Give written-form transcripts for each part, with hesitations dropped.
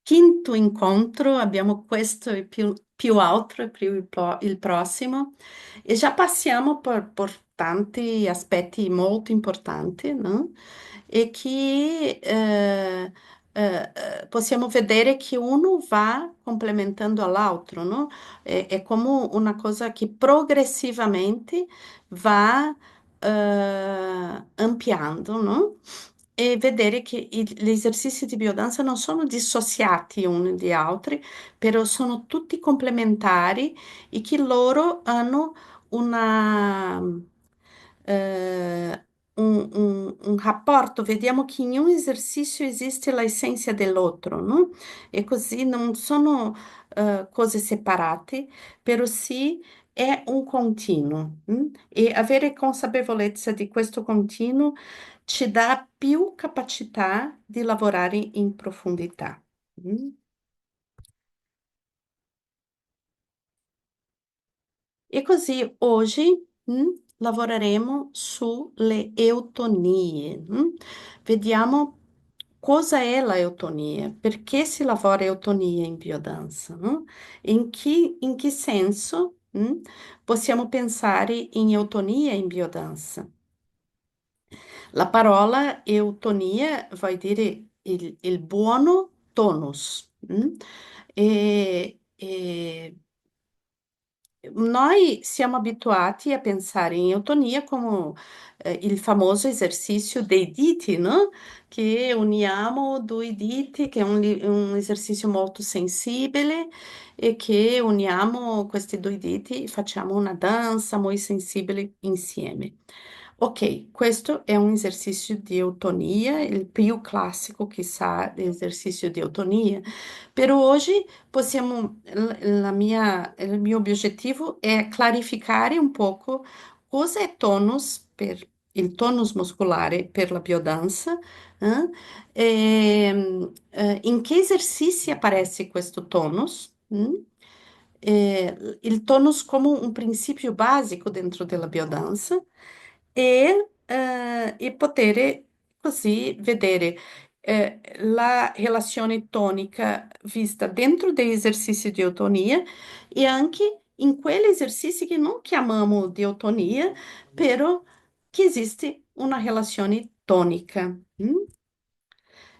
quinto incontro, abbiamo questo e più altro, e più il prossimo, e già passiamo por tanti aspetti molto importanti, no? E che possiamo vedere che uno va complementando all'altro, no? È come una cosa che progressivamente va ampliando, no? E vedere che gli esercizi di biodanza non sono dissociati uni dagli altri, però sono tutti complementari e che loro hanno una, un rapporto. Vediamo che in un esercizio esiste l'essenza dell'altro, no? E così non sono cose separate, però sì è un continuo. E avere consapevolezza di questo continuo ci dà più capacità di lavorare in profondità. Mm? E così oggi lavoreremo sulle eutonie. Vediamo cosa è la eutonia, perché si lavora eutonia in biodanza, no? In che senso possiamo pensare in eutonia in biodanza? La parola eutonia vuol dire il buono tonus. E noi siamo abituati a pensare in eutonia come il famoso esercizio dei diti, no? Che uniamo due diti, che è un esercizio molto sensibile e che uniamo questi due diti e facciamo una danza molto sensibile insieme. Ok, questo è un esercizio di eutonia, il più classico che sa di esercizio di eutonia. Per oggi possiamo, il mio obiettivo è clarificare un poco cosa è tonus per il tonus muscolare per la biodanza, in che esercizi appare questo tonus, il tonus come un principio basico dentro della biodanza e poter così vedere la relazione tonica vista dentro degli esercizi di autonomia e anche in quegli esercizi che non chiamiamo di autonomia, però che esiste una relazione tonica.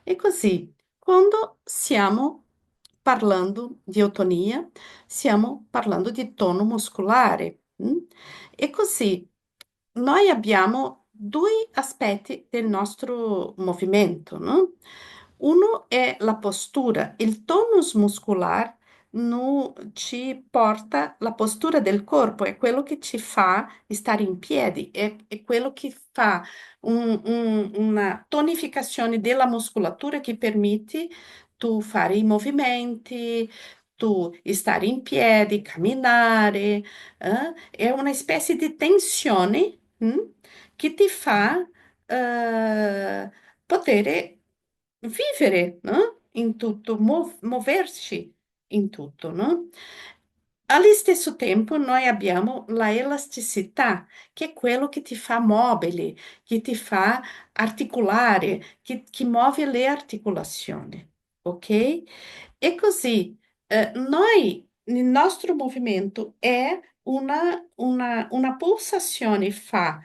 E così, quando stiamo parlando di autonomia, stiamo parlando di tono muscolare. E così, noi abbiamo due aspetti del nostro movimento, no? Uno è la postura, il tonus muscolare ci porta la postura del corpo, è quello che ci fa stare in piedi, è quello che fa una tonificazione della muscolatura che permette tu fare i movimenti, tu stare in piedi, camminare, è una specie di tensione, che ti fa poter vivere, no? In tutto, muoverci in tutto, no? Allo stesso tempo, noi abbiamo la elasticità, che è quello che ti fa mobile, che ti fa articolare, che muove le articolazioni, ok? E così, noi, il nostro movimento è una pulsazione fra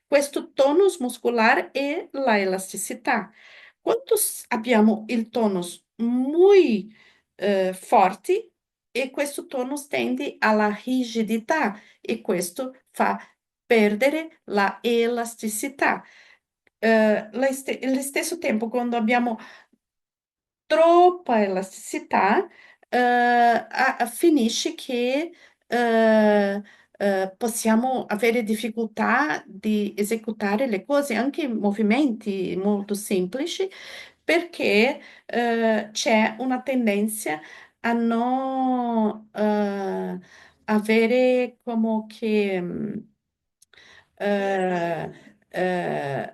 questo tonus muscolare e la elasticità. Quando abbiamo il tonus molto forte, e questo tonus tende alla rigidità e questo fa perdere la elasticità. Allo stesso tempo, quando abbiamo troppa elasticità, finisce che possiamo avere difficoltà di esecutare le cose, anche movimenti molto semplici, perché c'è una tendenza a non avere come che eh, eh,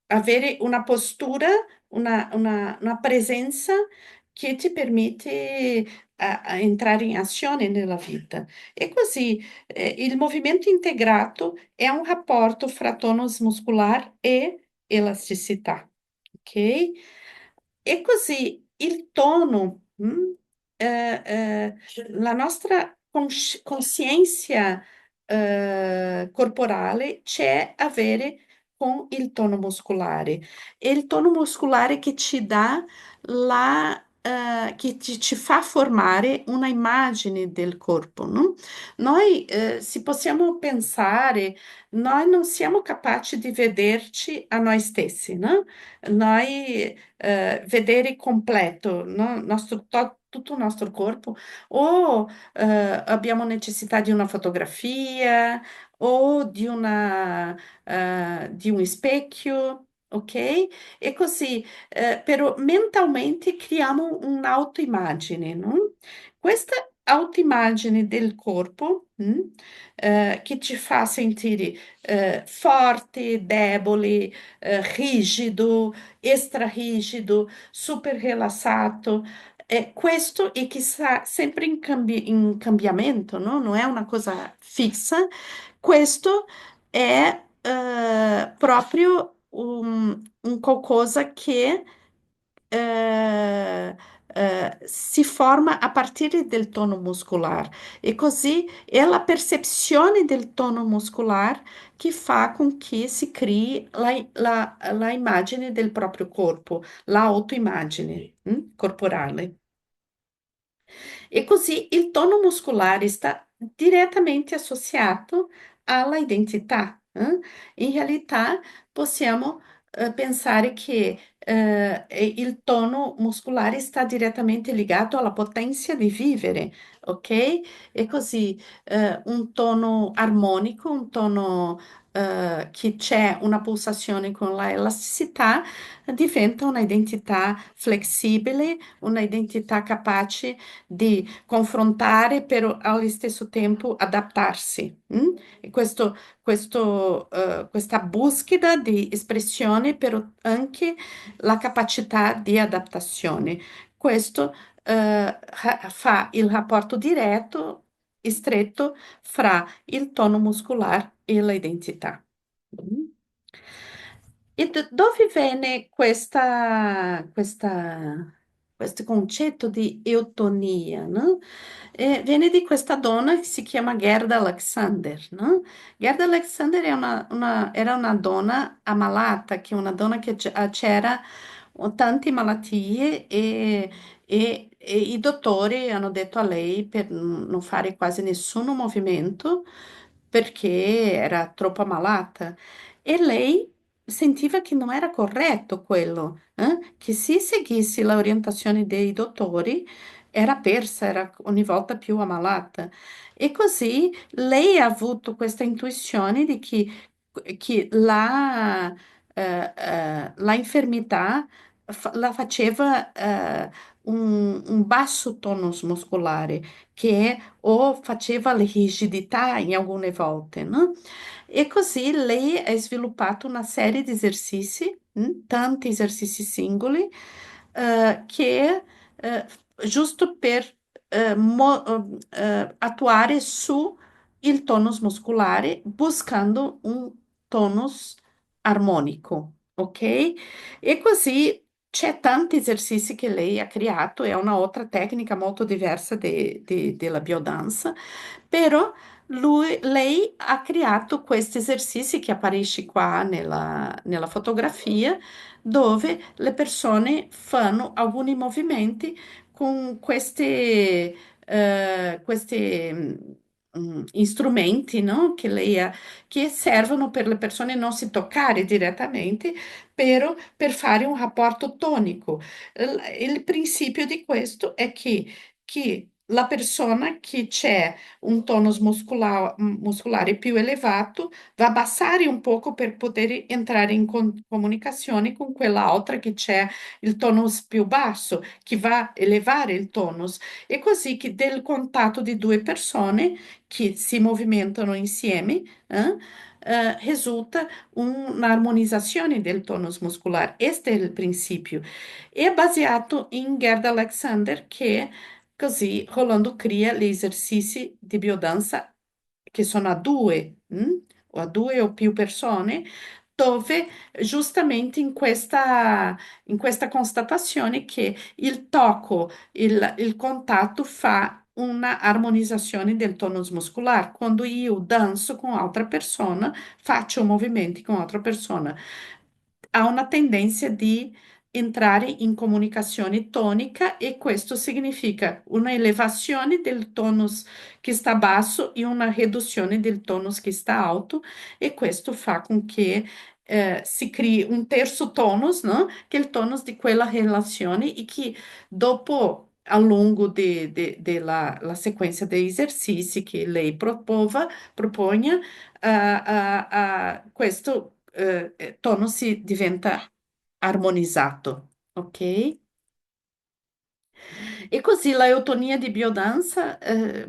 avere una postura, una presenza che ti permette a entrare in azione nella vita. E così il movimento integrato è un rapporto fra tonus muscolare e elasticità, ok? E così il tono, la nostra coscienza corporale c'è avere con il tono muscolare. È il tono muscolare che ci dà che ci fa formare una immagine del corpo, no? Noi, si possiamo pensare, noi non siamo capaci di vederci a noi stessi, no? Noi vedere completo, no? Tutto il nostro corpo, o abbiamo necessità di una fotografia o di un specchio, ok? E così, però mentalmente creiamo un'autoimmagine, no? Questa autoimmagine del corpo, che ci fa sentire forte, debole, rigido, extra rigido, super rilassato. Questo è che sta sempre in cambiamento, no? Non è una cosa fissa. Questo è proprio un qualcosa che si forma a partire del tono muscolare e così è la percezione del tono muscolare che fa con che si crei la immagine del proprio corpo, l'autoimmagine, corporale. E così il tono muscolare sta direttamente associato alla identità. In realtà possiamo pensare che il tono muscolare sta direttamente legato alla potenza di vivere, ok? E così un tono armonico, un tono che c'è una pulsazione con la elasticità, diventa un'identità flessibile, un'identità capace di confrontare, però allo stesso tempo adattarsi. E questa busca di espressione, però anche la capacità di adattazione. Questo fa il rapporto diretto e stretto fra il tono muscolare e l'identità. Mm. E dove viene questo concetto di eutonia, no? Viene di questa donna che si chiama Gerda Alexander, no? Gerda Alexander è era una donna ammalata, che è una donna che c'era tante malattie e i dottori hanno detto a lei per non fare quasi nessun movimento perché era troppo ammalata. E lei sentiva che non era corretto quello, che se seguisse le orientazioni dei dottori era persa, era ogni volta più ammalata. E così lei ha avuto questa intuizione di che la infermità la faceva un basso tonus muscolare, che o faceva la rigidità in alcune volte, no? E così lei ha sviluppato una serie di esercizi, tanti esercizi singoli, che giusto per attuare su il tonus muscolare, buscando un tonus armonico, ok? E così c'è tanti esercizi che lei ha creato, è una altra tecnica molto diversa della biodanza, però lei ha creato questi esercizi che apparisce qua nella fotografia, dove le persone fanno alcuni movimenti con questi strumenti, no? Che lei ha, che servono per le persone non si toccare direttamente, però per fare un rapporto tonico. Il principio di questo è che la persona che c'è un tonus muscolare più elevato va a abbassare un poco per poter entrare in comunicazione con quell'altra che c'è il tonus più basso, che va a elevare il tonus. E così che del contatto di due persone che si movimentano insieme, risulta un'armonizzazione del tonus muscolare. Questo è il principio. È basato in Gerda Alexander che così Rolando cria gli esercizi di biodanza che sono a due, o a due o più persone, dove giustamente in questa constatazione che il tocco, il contatto fa una armonizzazione del tonus muscolare. Quando io danzo con altra persona, faccio movimenti con altra persona, ha una tendenza di entrare in comunicazione tonica e questo significa una elevazione del tonus che sta basso e una riduzione del tonus che sta alto e questo fa con che si crei un terzo tonus, no? Che è il tonus di quella relazione e che dopo, a lungo della la sequenza degli esercizi che lei propone, questo tonus si diventa armonizzato, ok? E così la eutonia di biodanza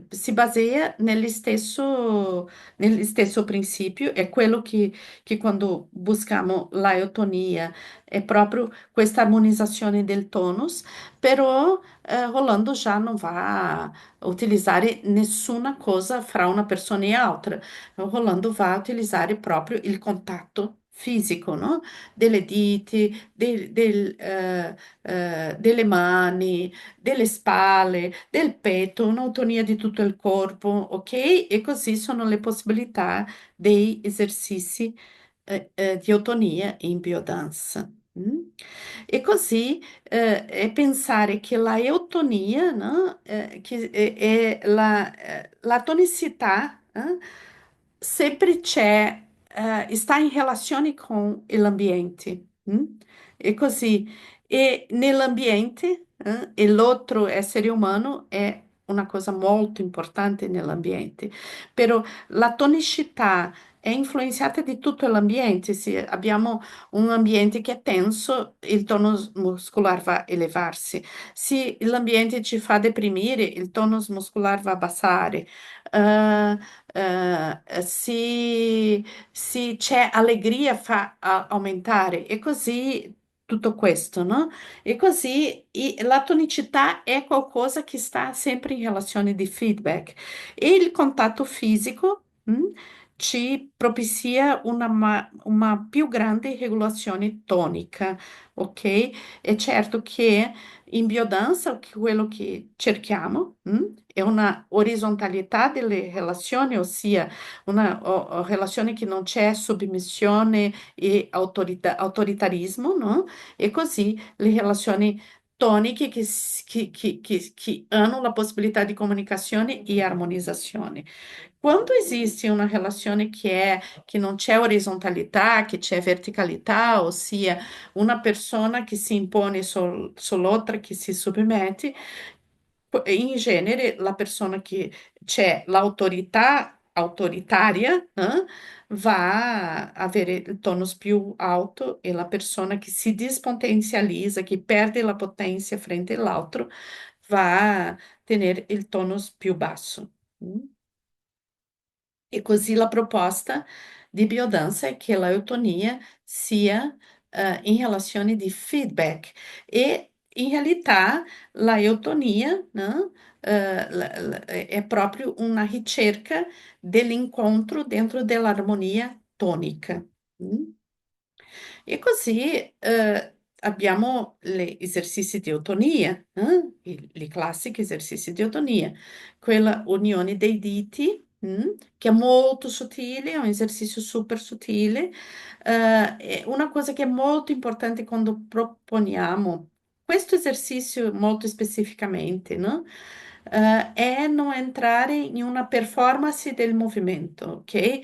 si basea negli stesso principio, è quello che quando buschiamo la eutonia è proprio questa armonizzazione del tonus, però Rolando già non va a utilizzare nessuna cosa fra una persona e altra, Rolando va a utilizzare proprio il contatto fisico, no? Delle dita, delle mani, delle spalle, del petto, un'autonia di tutto il corpo, ok? E così sono le possibilità dei esercizi di autonomia in biodance. Mm? E così è pensare che la eutonia, no? Che è la tonicità, sempre c'è, sta in relazione con l'ambiente. Mm? E così, e nell'ambiente, e l'altro essere umano è una cosa molto importante nell'ambiente, però la tonicità è influenzata di tutto l'ambiente. Se abbiamo un ambiente che è tenso, il tonus muscolare va a elevarsi. Se l'ambiente ci fa deprimere, il tonus muscolare va a abbassare. Eh, se c'è allegria, fa aumentare. E così tutto questo, no? E così la tonicità è qualcosa che sta sempre in relazione di feedback e il contatto fisico ci propizia una più grande regolazione tonica, ok? È certo che in biodanza quello che cerchiamo è una orizzontalità delle relazioni, ossia una relazione che non c'è submissione e autoritarismo, no? E così le relazioni toniche che hanno la possibilità di comunicazione e armonizzazione. Quando esiste una relazione che non c'è orizzontalità, che c'è verticalità, ossia una persona che si impone sull'altra, che si sottomette, in genere la persona che c'è l'autorità autoritaria, va a avere il tonus più alto e la persona che si dispotenzializza, che perde la potenza frente all'altro, va a tenere il tonus più basso. Mm? E così la proposta di biodanza è che l'eutonia sia in relazione di feedback e in realtà la eutonia, no? È proprio una ricerca dell'incontro dentro dell'armonia tonica. Mm? E così abbiamo gli esercizi di autonomia, i classici esercizi di autonomia, quella unione dei diti, che è molto sottile, è un esercizio super sottile. E una cosa che è molto importante quando proponiamo questo esercizio molto specificamente, no? È non entrare in una performance del movimento, ok?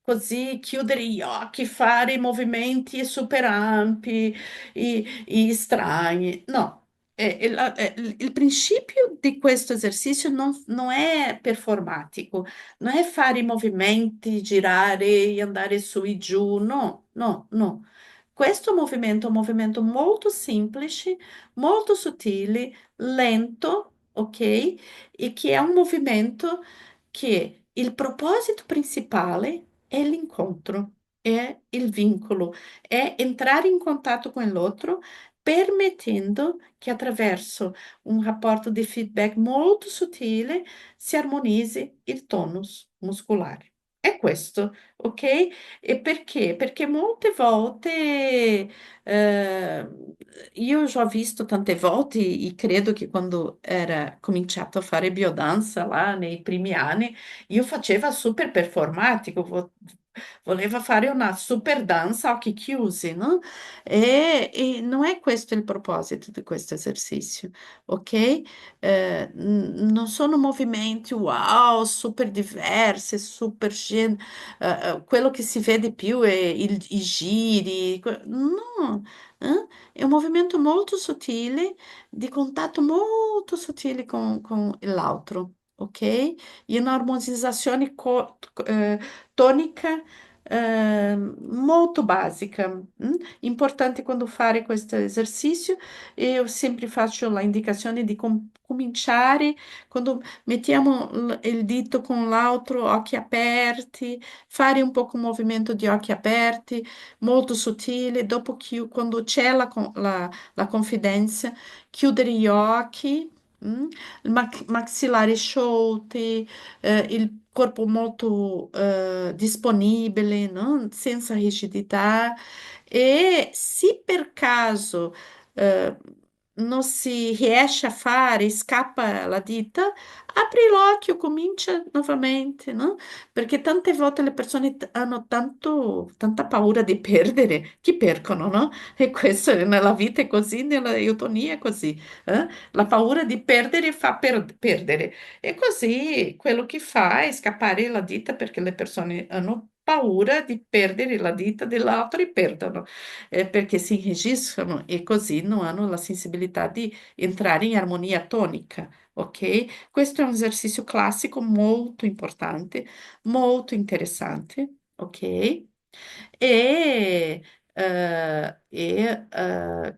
Così chiudere gli occhi, fare i movimenti super ampi e strani. No, il principio di questo esercizio non è performatico, non è fare i movimenti, girare e andare su e giù, no, no, no. Questo movimento è un movimento molto semplice, molto sottile, lento, ok? E che è un movimento che il proposito principale è l'incontro, è il vincolo, è entrare in contatto con l'altro, permettendo che attraverso un rapporto di feedback molto sottile si armonizzi il tonus muscolare. è questo, ok? E perché? Perché molte volte eh, io già ho visto tante volte, e credo che quando era cominciato a fare biodanza là nei primi anni, io faceva super performatico, voleva fare una super danza a occhi chiusi, no? E non è questo il proposito di questo esercizio, ok? Non sono movimenti wow, super diversi, quello che si vede più è i giri, no, è un movimento molto sottile, di contatto molto sottile con l'altro, ok? E un'armonizzazione tonica molto basica. Importante quando fare questo esercizio, eu sempre faccio la indicazione di cominciare quando mettiamo il dito con l'altro, occhi aperti, fare un po' un movimento di occhi aperti, molto sottile, dopo quando c'è la confidenza, chiudere gli occhi, maxillari sciolti, il corpo molto disponibile, no? Senza rigidità. E se per caso eh, non si riesce a fare, scappa la dita, apri l'occhio, comincia nuovamente, no? Perché tante volte le persone hanno tanta paura di perdere, che perdono, no? E questo nella vita è così, nella eutonia è così. La paura di perdere fa perdere. E così quello che fa è scappare la dita perché le persone hanno paura di perdere la dita dell'altro e perdono, perché si registrano e così non hanno la sensibilità di entrare in armonia tonica, ok? Questo è un esercizio classico molto importante, molto interessante, ok?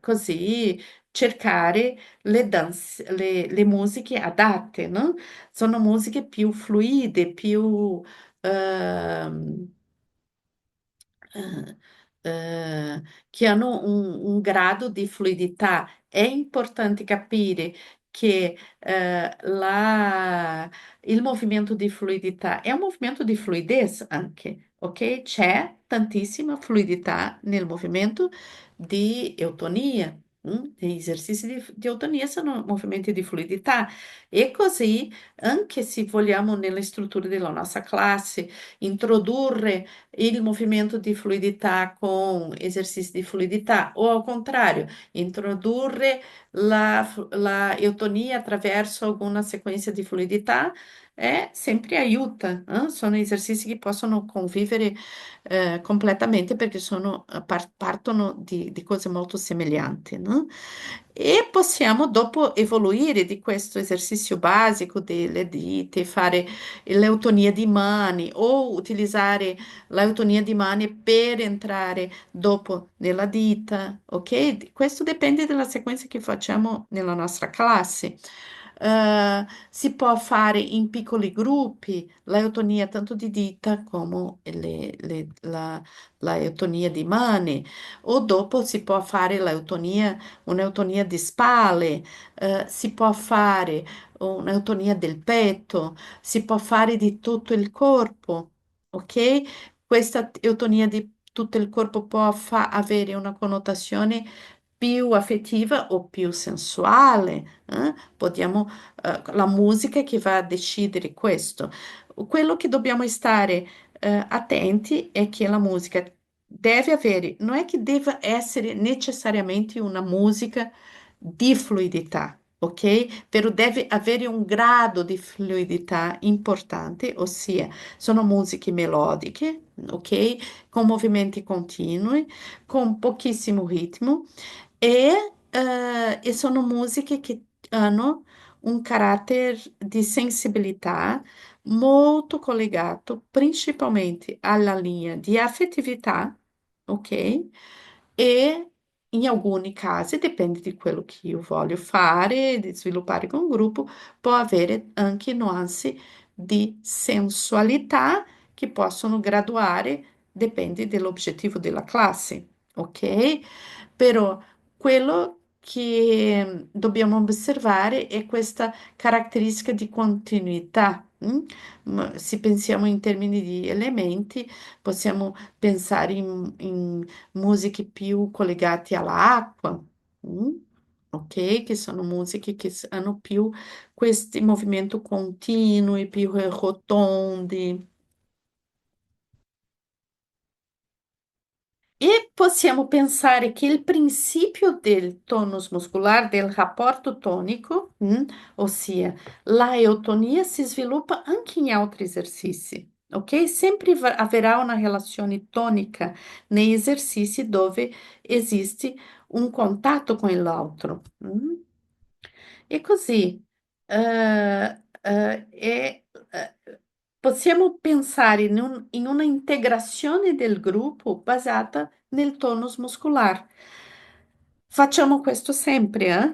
Così cercare le musiche adatte, no? Sono musiche più fluide, più ehm, eh, che hanno un grado di fluidità. È importante capire che il movimento di fluidità è un movimento di fluidez anche, ok? C'è tantissima fluidità nel movimento di eutonia. Gli esercizi di eutonia sono movimenti di fluidità e così, anche se vogliamo nelle strutture della nostra classe introdurre il movimento di fluidità con esercizi di fluidità, o al contrario, introdurre la eutonia attraverso alguma sequência di fluidità, sempre aiuta, sono esercizi che possono convivere completamente perché partono di cose molto semelhanti, no? E possiamo dopo evoluire di questo esercizio basico delle dita, fare l'eutonia di mani o utilizzare l'autonia di mani per entrare dopo nella dita, ok? Questo dipende dalla sequenza che facciamo nella nostra classe. Si può fare in piccoli gruppi l'autonia tanto di dita come la eutonia di mani, o dopo si può fare un'autonia di spalle, si può fare un'autonia del petto, si può fare di tutto il corpo, ok? Questa eutonia di tutto il corpo può avere una connotazione più affettiva o più sensuale. La musica che va a decidere questo. Quello che dobbiamo stare attenti è che la musica deve avere, non è che deve essere necessariamente una musica di fluidità. Ok? Però deve avere un grado di fluidità importante, ossia sono musiche melodiche, ok? Con movimenti continui, con pochissimo ritmo e sono musiche che hanno un carattere di sensibilità molto collegato principalmente alla linea di affettività, ok? E in alcuni casi, dipende di quello che io voglio fare, di sviluppare con un gruppo, può avere anche nuanze di sensualità che possono graduare, dipende dall'obiettivo della classe, ok? Però quello che dobbiamo osservare è questa caratteristica di continuità, mm? Ma se pensiamo in termini di elementi, possiamo pensare in musiche più collegate all'acqua, mm? Ok? Che sono musiche che hanno più questi movimenti continui, più rotondi. E possiamo pensare che il principio del tonus muscolare, del rapporto tonico, ossia la eutonia, si sviluppa anche in altri esercizi, ok? Sempre avrà una relazione tonica nei esercizi dove esiste un contatto con l'altro. E così possiamo pensare in una integrazione del gruppo basata nel tonus muscolare. Facciamo questo sempre, eh?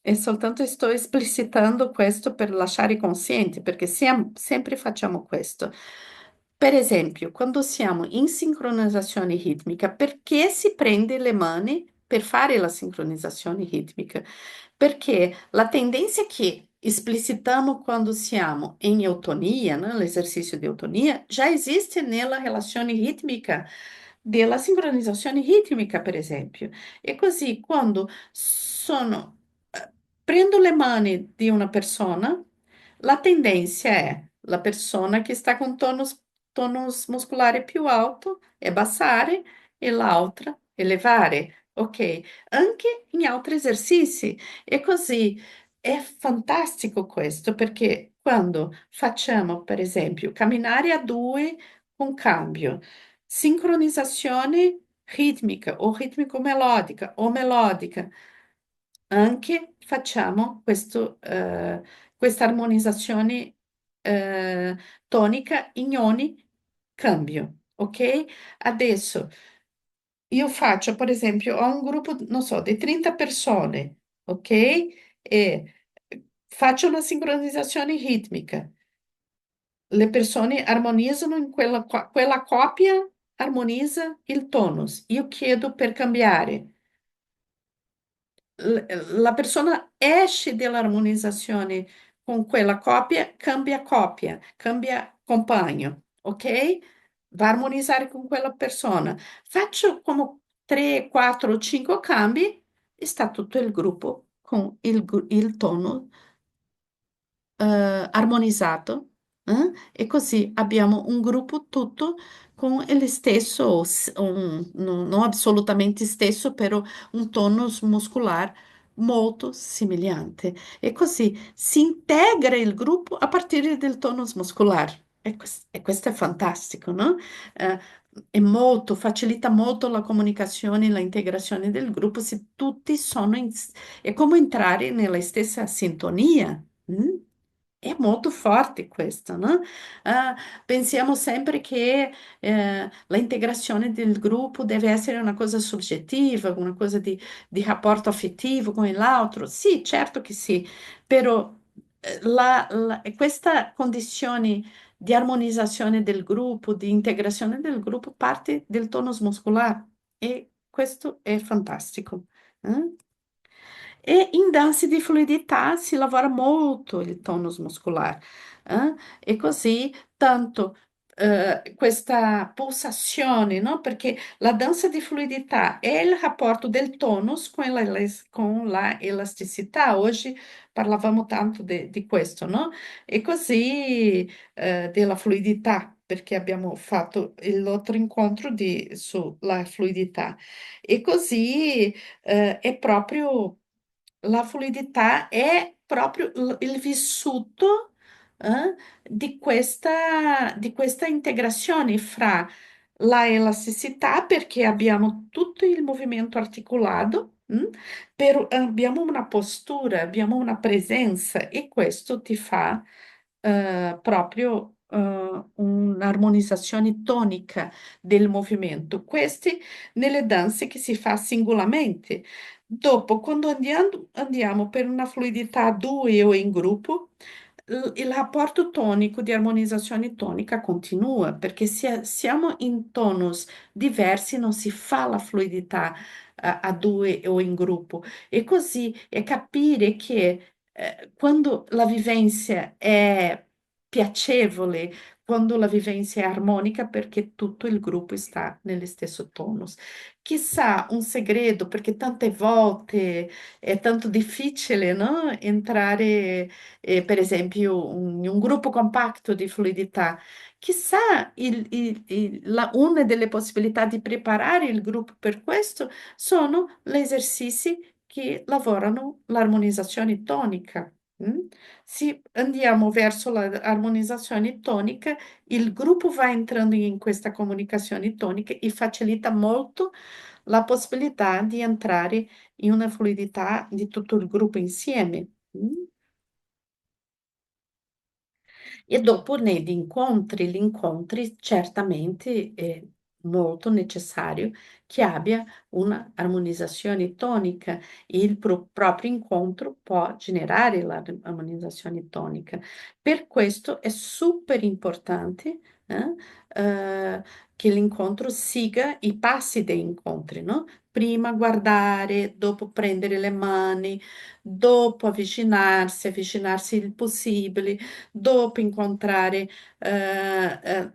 E soltanto sto esplicitando questo per lasciare consciente, perché sempre facciamo questo. Per esempio, quando siamo in sincronizzazione ritmica, perché si prende le mani per fare la sincronizzazione ritmica? Perché la tendenza che esplicitamos quando siamo in eutonia, né, l'esercício di eutonia, già esiste nella relazione ritmica della sincronizzazione ritmica, per esempio. E così, quando prendo le mani di una persona, la tendenza è la persona che sta con tonus muscolare più alto e abbassare e l'altra elevare. Ok, anche in altri esercizi. E così è fantastico questo perché quando facciamo, per esempio, camminare a due con cambio, sincronizzazione ritmica o ritmico-melodica o melodica, anche facciamo questa armonizzazione eh, tonica in ogni cambio, ok? Adesso io faccio, per esempio, ho un gruppo, non so, di 30 persone, ok? E faccio una sincronizzazione ritmica. Le persone armonizzano in quella coppia, armonizza il tonus. Io chiedo per cambiare. La persona esce dall'armonizzazione con quella coppia, cambia compagno, ok? Va a armonizzare con quella persona. Faccio come 3, 4, 5 cambi e sta tutto il gruppo con il tono armonizzato, e così abbiamo un gruppo tutto con il stesso, non assolutamente stesso, però un tono muscolare molto somigliante. E così si integra il gruppo a partire del tonus muscolare. E questo è fantastico, no? Eh, facilita molto la comunicazione e la integrazione del gruppo se tutti sono è come entrare nella stessa sintonia. È molto forte questo, no? Ah, pensiamo sempre che la integrazione del gruppo deve essere una cosa soggettiva, una cosa di rapporto affettivo con l'altro. Sì, certo che sì, però questa condizione di armonizzazione del gruppo, di integrazione del gruppo, parte del tonus muscolare e questo è fantastico. Eh? E in danze di fluidità si lavora molto il tonus muscolare, e così tanto questa pulsazione, no? Perché la danza di fluidità è il rapporto del tonus con la elasticità. Oggi parlavamo tanto di questo, no? E così della fluidità, perché abbiamo fatto l'altro incontro sulla fluidità. E così è proprio la fluidità è proprio il vissuto di questa integrazione fra la elasticità, perché abbiamo tutto il movimento articolato, però abbiamo una postura, abbiamo una presenza e questo ti fa proprio un'armonizzazione tonica del movimento. Questi nelle danze che si fa singolarmente. Dopo, quando andiamo per una fluidità a due o in gruppo, il rapporto tonico di armonizzazione tonica continua, perché se siamo in tonus diversi non si fa la fluidità a due o in gruppo. E così è capire che quando la vivenza è piacevole quando la vivenza è armonica perché tutto il gruppo sta nello stesso tonus. Chissà, un segreto, perché tante volte è tanto difficile, no? Entrare, per esempio, in un gruppo compatto di fluidità. Chissà, una delle possibilità di preparare il gruppo per questo sono gli esercizi che lavorano l'armonizzazione tonica. Mm? Se andiamo verso l'armonizzazione tonica, il gruppo va entrando in questa comunicazione tonica e facilita molto la possibilità di entrare in una fluidità di tutto il gruppo insieme. Mm? E dopo negli incontri, gli incontri certamente è molto necessario che abbia una armonizzazione tonica e il proprio incontro può generare l'armonizzazione tonica. Per questo è super importante eh, che l'incontro siga i passi dei incontri, no? Prima guardare, dopo prendere le mani, dopo avvicinarsi il possibile, dopo incontrare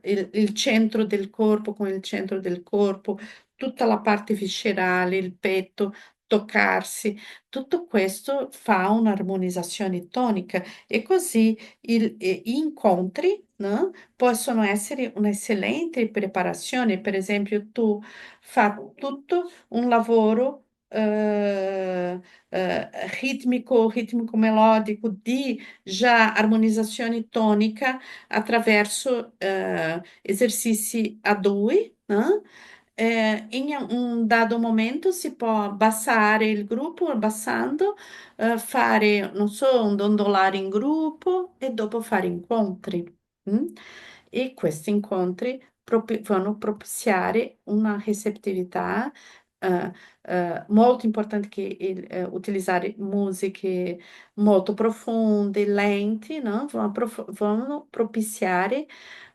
il centro del corpo con il centro del corpo, tutta la parte viscerale, il petto, toccarsi, tutto questo fa un'armonizzazione tonica e così gli incontri, no, possono essere un'eccellente preparazione. Per esempio, tu fai tutto un lavoro eh, ritmico melodico di già armonizzazione tonica attraverso esercizi a due, né? In un dato momento si può abbassare il gruppo, abbassando, fare, non so, un dondolare in gruppo e dopo fare incontri. Mm? E questi incontri vanno a propiziare una ricettività eh, molto importante che utilizzare musiche molto profonde, lenti, no? Vanno propiziare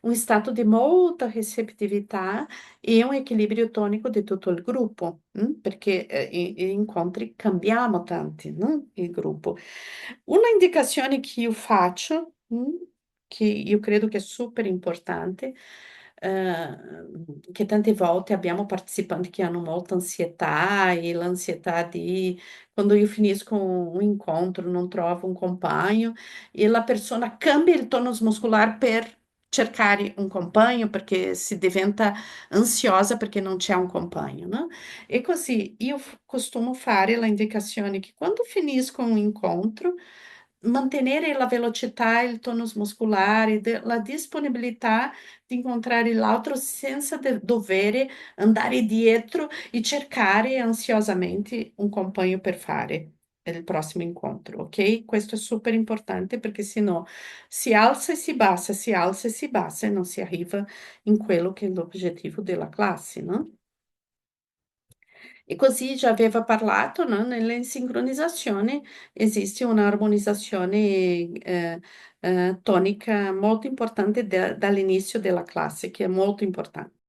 un stato di molta ricettività e un equilibrio tonico di tutto il gruppo, perché gli incontri cambiamo tanti, no? Il gruppo. Una indicazione che io faccio, che io credo che è super importante, che tante volte abbiamo partecipanti che hanno molta ansietà e l'ansietà di quando io finisco un incontro, non trovo un compagno e la persona cambia il tonus muscolare per cercare un compagno perché si diventa ansiosa perché non c'è un compagno, no? E così io costumo fare la indicazione che quando finisco un incontro, mantenere la velocità, il tonus muscolare, la disponibilità di incontrare l'altro senza dover andare dietro e cercare ansiosamente un compagno per fare il prossimo incontro, ok? Questo è super importante perché sennò si alza e si bassa, si alza e si bassa e non si arriva in quello che è l'obiettivo della classe, no? E così già aveva parlato, no? Nelle sincronizzazioni esiste un'armonizzazione tonica molto importante dall'inizio della classe, che è molto importante.